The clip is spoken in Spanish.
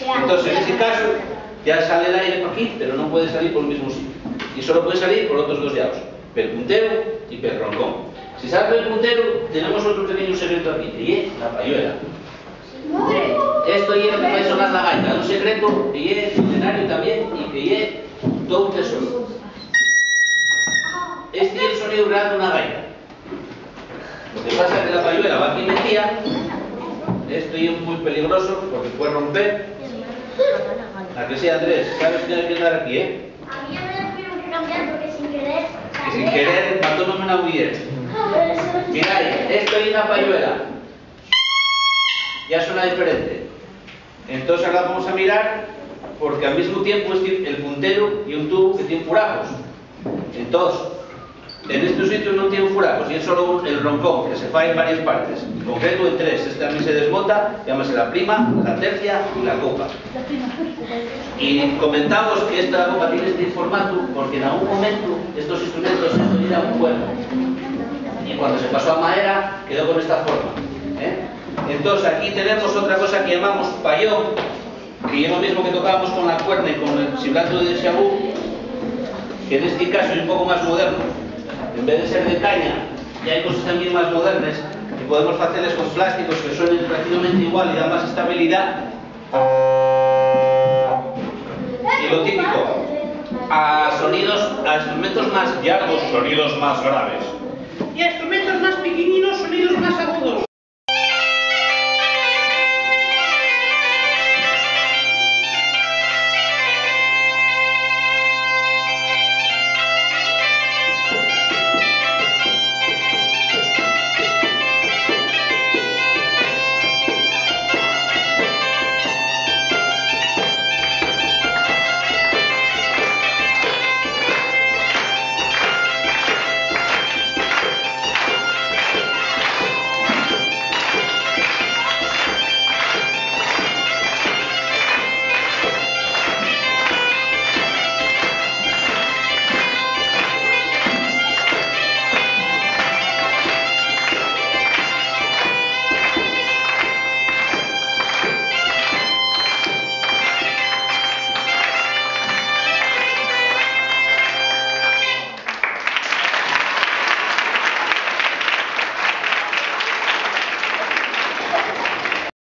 Entonces, en ese caso, ya sale el aire por aquí, pero no puede salir por el mismo sitio. Y solo puede salir por otros dos llaves, pel puntero y pel roncón. Si sale pel puntero, tenemos otro pequeño secreto aquí, y es la payuela. Esto es lo que va a sonar la gaita, un secreto que es milenario también y que es todo un tesoro. Este es el sonido real de una gaita. Lo que pasa es que la payuela va aquí metida. Esto es muy peligroso porque puede romper. A que sea, Andrés, sabes que hay que andar aquí, ¿eh? A mí ya me lo tuvieron que cambiar porque sin querer. Que sin querer matóme una mujer. Mirad, esto es una payuela. Ya suena diferente. Entonces ahora vamos a mirar porque al mismo tiempo es el puntero y un tubo que tiene furajos. Entonces, en estos sitios no tienen furajos y es solo el roncón que se fa en varias partes. En concreto en tres. Este también se desmonta, llámase la prima, la tercia y la copa. Y comentamos que esta copa tiene este formato porque en algún momento estos instrumentos se eran un cuerno. Y cuando se pasó a madera quedó con esta forma. Entonces aquí tenemos otra cosa que llamamos payón, que es lo mismo que tocábamos con la cuerna y con el silbato de Xabú, que en este caso es un poco más moderno. En vez de ser de caña, ya hay cosas también más modernas que podemos hacerles con plásticos que suenen prácticamente igual y dan más estabilidad. Y lo típico, a instrumentos más largos, sonidos más graves. Y a instrumentos más pequeñinos, sonidos más agudos.